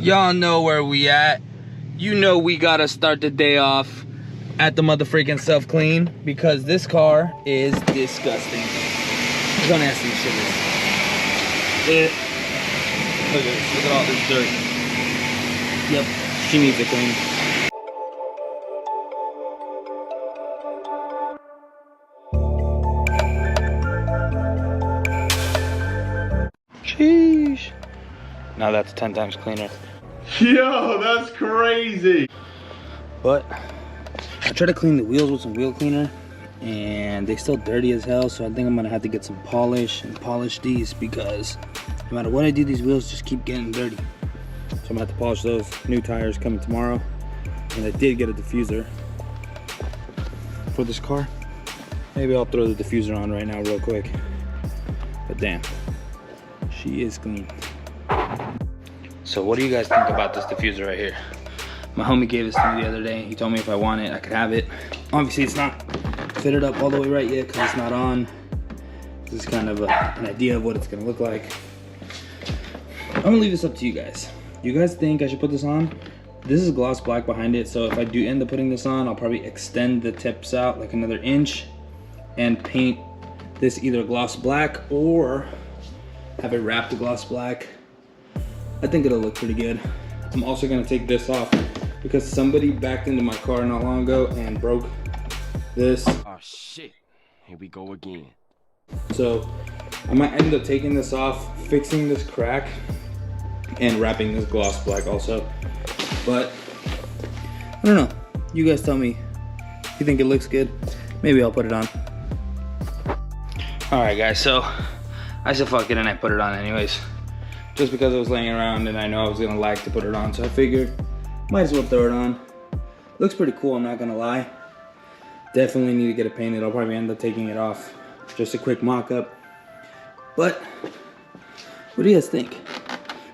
Y'all know where we at. You know we gotta start the day off at the motherfreaking self-clean because this car is disgusting. Look how nasty this shit is. Look at this, look at all this dirt. Yep, she needs it clean. Sheesh. Now that's 10 times cleaner. Yo, that's crazy. But I tried to clean the wheels with some wheel cleaner and they still dirty as hell, so I think I'm gonna have to get some polish and polish these because no matter what I do, these wheels just keep getting dirty. So I'm gonna have to polish those. New tires coming tomorrow. And I did get a diffuser for this car. Maybe I'll throw the diffuser on right now real quick. But damn, she is clean. So what do you guys think about this diffuser right here? My homie gave this to me the other day. He told me if I want it, I could have it. Obviously it's not fitted up all the way right yet because it's not on. This is kind of an idea of what it's gonna look like. I'm gonna leave this up to you guys. You guys think I should put this on? This is gloss black behind it, so if I do end up putting this on, I'll probably extend the tips out like another inch and paint this either gloss black or have it wrapped gloss black. I think it'll look pretty good. I'm also gonna take this off because somebody backed into my car not long ago and broke this. Oh shit, here we go again. So I might end up taking this off, fixing this crack, and wrapping this gloss black also. But I don't know, you guys tell me if you think it looks good. Maybe I'll put it on. All right guys, so I said fuck it and I put it on anyways. Just because it was laying around and I know I was gonna like to put it on, so I figured might as well throw it on. Looks pretty cool, I'm not gonna lie. Definitely need to get it painted. I'll probably end up taking it off. Just a quick mock-up. But what do you guys think?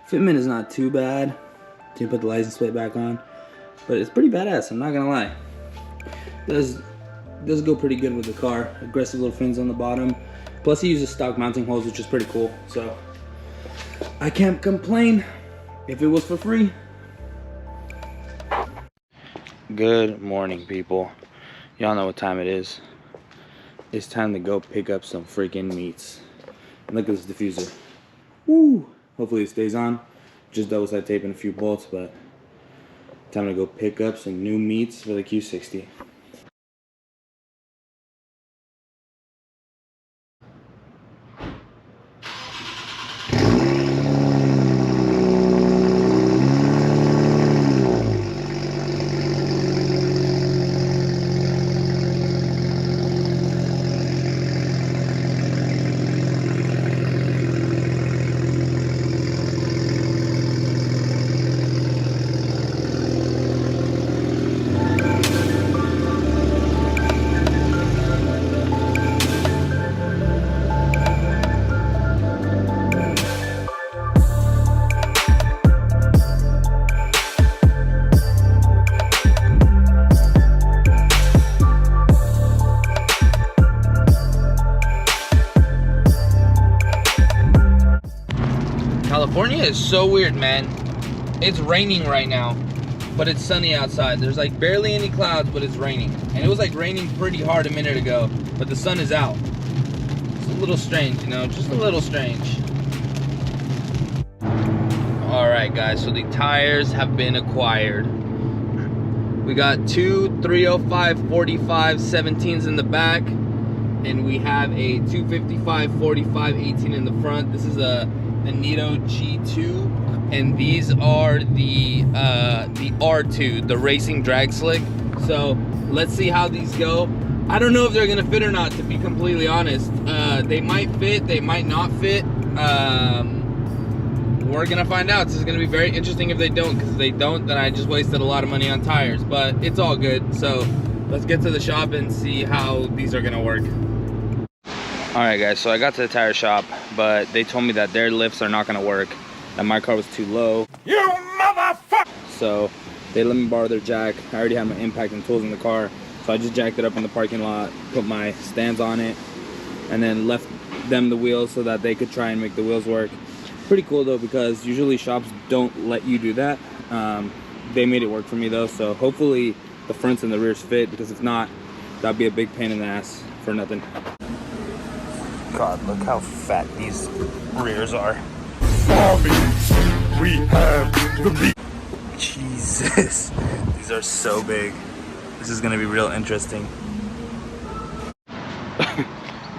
Fitment is not too bad. Didn't put the license plate back on, but it's pretty badass, I'm not gonna lie. Does go pretty good with the car. Aggressive little fins on the bottom. Plus he uses stock mounting holes, which is pretty cool. So I can't complain if it was for free. Good morning, people. Y'all know what time it is. It's time to go pick up some freaking meats. And look at this diffuser. Woo! Hopefully it stays on. Just double side taping a few bolts, but time to go pick up some new meats for the Q60. California is so weird, man. It's raining right now, but it's sunny outside. There's like barely any clouds, but it's raining. And it was like raining pretty hard a minute ago, but the sun is out. It's a little strange, you know, just a little strange. All right, guys, so the tires have been acquired. We got two 305 45 17s in the back, and we have a 255 45 18 in the front. This is a Nitto G2, and these are the R2, the racing drag slick. So let's see how these go. I don't know if they're gonna fit or not, to be completely honest. They might fit, they might not fit. We're gonna find out. This is gonna be very interesting if they don't, because if they don't, then I just wasted a lot of money on tires, but it's all good. So let's get to the shop and see how these are gonna work. All right guys, so I got to the tire shop, but they told me that their lifts are not gonna work, that my car was too low. You motherfucker! So they let me borrow their jack. I already had my impact and tools in the car, so I just jacked it up in the parking lot, put my stands on it, and then left them the wheels so that they could try and make the wheels work. Pretty cool though, because usually shops don't let you do that. They made it work for me though, so hopefully the fronts and the rears fit, because if not, that'd be a big pain in the ass for nothing. God, look how fat these rears are. We have the beat. Jesus, these are so big. This is gonna be real interesting.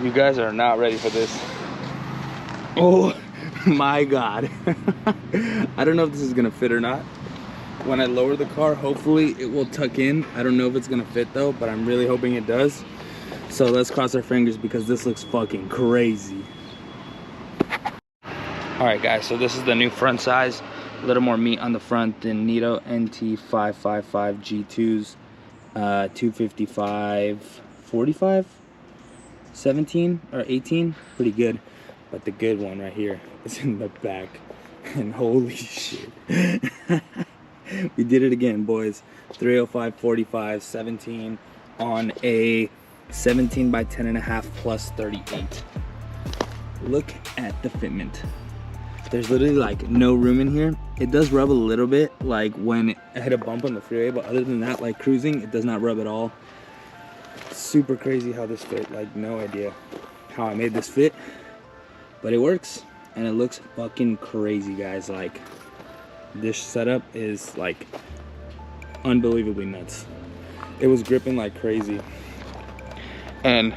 You guys are not ready for this. Oh my God. I don't know if this is gonna fit or not. When I lower the car, hopefully it will tuck in. I don't know if it's gonna fit though, but I'm really hoping it does. So let's cross our fingers, because this looks fucking crazy. All right guys, so this is the new front size. A little more meat on the front than Nitto NT555 G2s. 255, 45, 17 or 18, pretty good. But the good one right here is in the back, and holy shit. We did it again, boys. 305, 45, 17 on a 17 by 10.5 plus 38. Look at the fitment. There's literally like no room in here. It does rub a little bit, like when I hit a bump on the freeway, but other than that, like cruising, it does not rub at all. Super crazy how this fit. Like, no idea how I made this fit, but it works, and it looks fucking crazy, guys. Like, this setup is like unbelievably nuts. It was gripping like crazy, and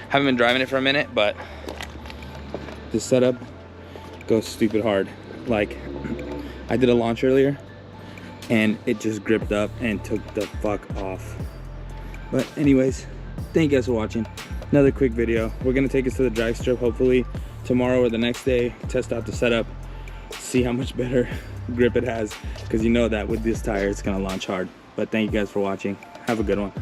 haven't been driving it for a minute, but this setup goes stupid hard. Like, I did a launch earlier and it just gripped up and took the fuck off. But anyways, thank you guys for watching. Another quick video. We're gonna take us to the drag strip hopefully tomorrow or the next day, test out the setup, see how much better grip it has, because you know that with this tire it's gonna launch hard. But thank you guys for watching. Have a good one.